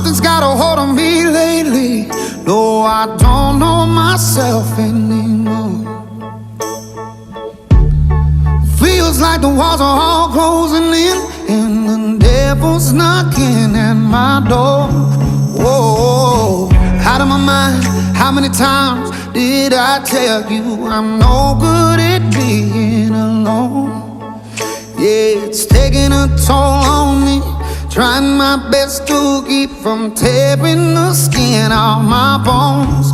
Something's got a hold on me lately. No, I don't know myself anymore. Feels like the walls are all closing in, and the devil's knocking at my door. Whoa, out of my mind. How many times did I tell you I'm no good at being alone? Yeah, it's taking a toll on me, trying my best to keep from tearing the skin off my bones.